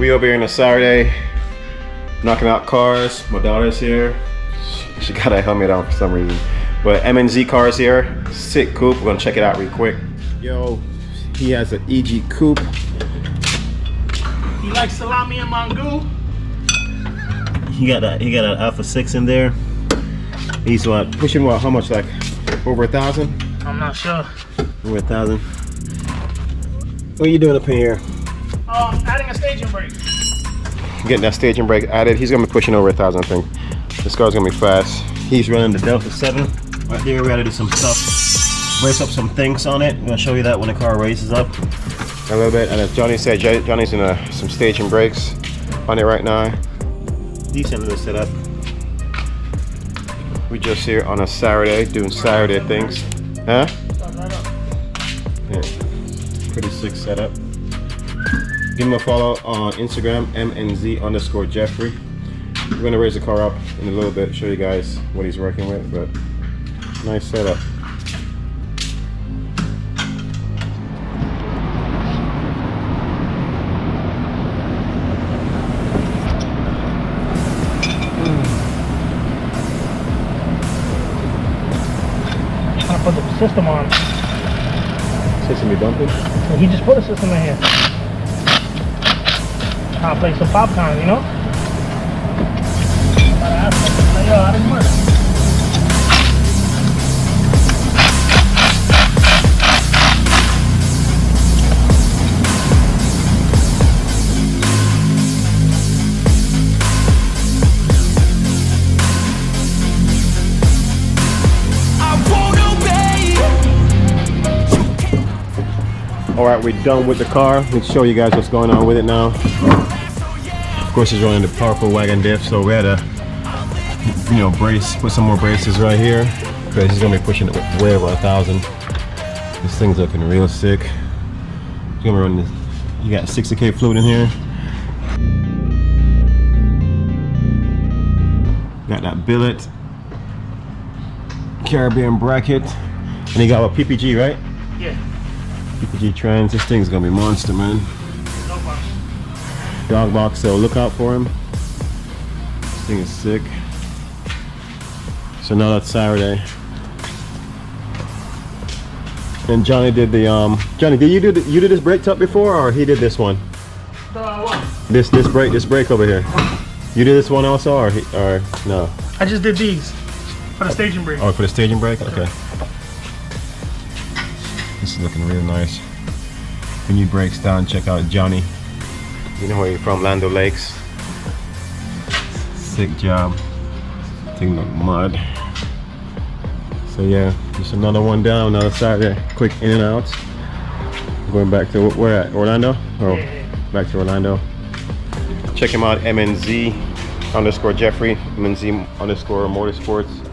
We over here on a Saturday, knocking out cars. My daughter's here. She got a helmet on for some reason. But M&Z cars here, sick coupe. We're gonna check it out real quick. Yo, he has an EG coupe. You like salami and mango? He got an Alpha 6 in there. He's what, pushing what, how much, like over 1,000? I'm not sure. Over 1,000. What are you doing up in here? Adding a staging brake. Getting that staging brake added. He's gonna be pushing over 1,000, I think. This car's gonna be fast. He's running the Delta 7. Right there, we gotta do some stuff. Race up some things on it. I'm gonna show you that when the car races up a little bit. And as Johnny said, Johnny's in some staging brakes on it right now. Decent little setup. We just here on a Saturday, doing Saturday things. Huh? Yeah. Pretty sick setup. Give him a follow on Instagram, MNZ_Jeffrey. We're gonna raise the car up in a little bit, show you guys what he's working with, but nice setup. Trying to put the system on. System be bumping? He just put a system in here. I'll play some popcorn, you know? Yo, I didn't work. Alright, we're done with the car. Let's show you guys what's going on with it now. Of course, it's running the powerful wagon diff, so we had to, you know, put some more braces right here because he's gonna be pushing it way over 1,000. This thing's looking real sick. He's gonna run this. You got 60K fluid in here. Got that billet, Caribbean bracket, and he got a PPG, right? Yeah. PPG trans. This thing's gonna be monster, man. Dog box. Dog box, so look out for him. This thing is sick. So now that's Saturday. And Johnny did the Johnny, did you do this brake top before, or he did this one? The what? This brake over here. You did this one also, or no? I just did these for the staging brake. Oh, for the staging brake? Okay. This is looking really nice. When you brakes down, check out Johnny. You know where you're from, Lando Lakes. Sick job. Thing look mud. So yeah, just another one down, another Saturday. Quick in and out. Going back to where at? Orlando? Oh, yeah. Back to Orlando. Check him out, MNZ_Jeffrey, MNZ_Motorsports.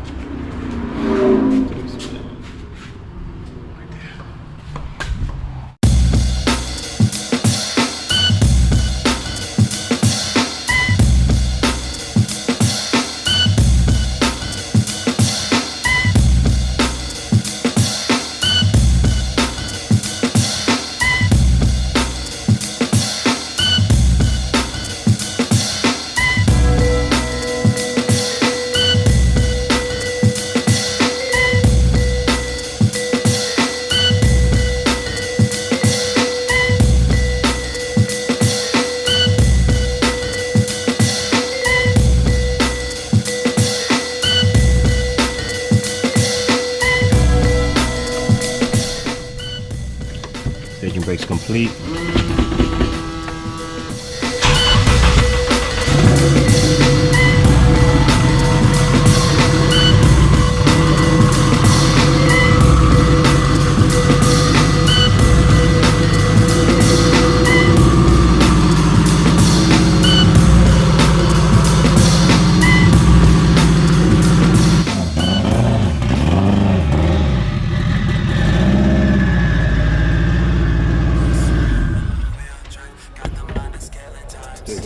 Staging brakes complete.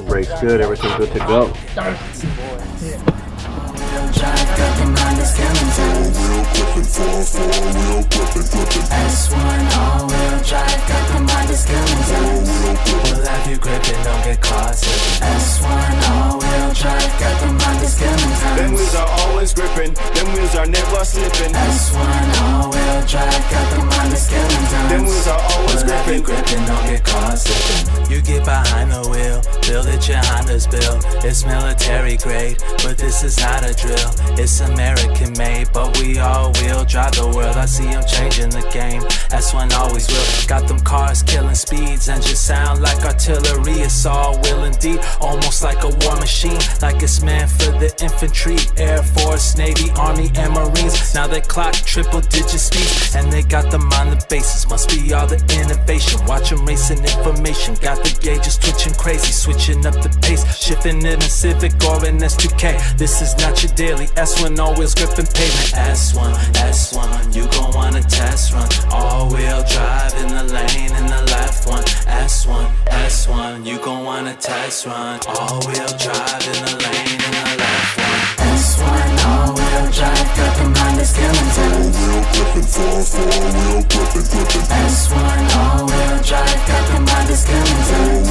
Brakes good, everything's good to go. S1 all-wheel drive, got the mind of skills. you gripping, don't get caught slipping. S1 all-wheel drive, got them Honda skillin' times. Them wheels are always gripping, them wheels are never slipping. S1 all-wheel drive, got them Honda skillin' times. Them wheels are always Well, have you gripping. gripping, don't get caught slipping. You get behind the wheel, build it your Honda's built. It's military grade, but this is not a drill. It's American made, but we all-wheel drive the world. I see them changing the game, S1 always will. Got them cars killing speeds and just sound like artillery. It's all will indeed, almost like a war machine, like it's meant for the infantry, Air Force, Navy, Army, and Marines. Now they clock triple-digit speeds, and they got them on the bases. Must be all the innovation. Watch them racing information. Got the gauges twitching crazy, switching up the pace, shifting in a Civic or an S2K. This is not your daily S1, all wheels gripping pavement. S1, S1, you gon' want a test run. All-wheel drive in the lane in the left one. S1, S1, you gon' want a test run. All-wheel drive in the lane in the left one. S1 all-wheel drive, got them Honda skillin' times. All-wheel gripping, 4-4-wheel gripping. S1 all-wheel drive, got them Honda skillin' times.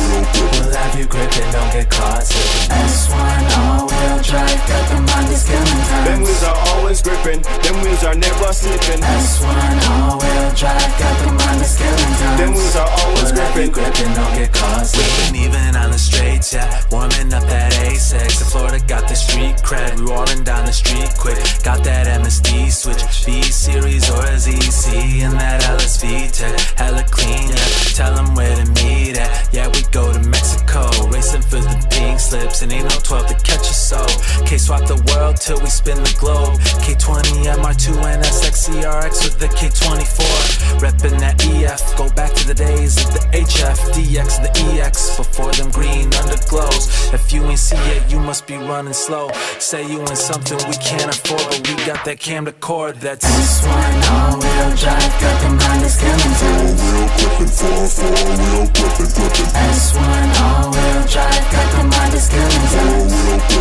We'll have you gripping, don't get caught slipping. S1 all-wheel drive, got them Honda skillin' times. Them wheels are always gripping, them wheels are never slipping. S1 all-wheel drive, got them Honda skillin' times. Them wheels are always We'll have you gripping. gripping, don't get caught slipping. We ain't even on the straights, yeah. Warming up that A6. In Florida got the street cred. We roaring down the street quick. Got that MSD switch, B-Series or a ZC, and that LSV tech. Hella clean, yeah. Tell them where to meet at. Yeah, we go to Mexico, racing for the pink slips, and ain't no 12 to catch us, so K-swap the world till we spin the globe. K20 MR2 and SXCRX with the K24. Reppin' that EF, go back to the days of the HF, DX, the EX, before them green underglows. If you ain't see it, you must be running slow. Say you in something we can't afford, but we got that camcorder that's S1 all-wheel drive, got them Honda skillin' times. All-wheel gripping, 4-4-wheel gripping. S1 all-wheel drive, got them Honda skillin' times.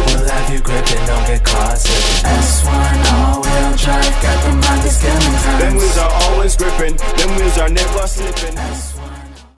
We'll have you gripping, don't get caught slipping. S1 all-wheel drive, got them Honda skillin' times. Them wheels are always gripping, them wheels are never slipping. S1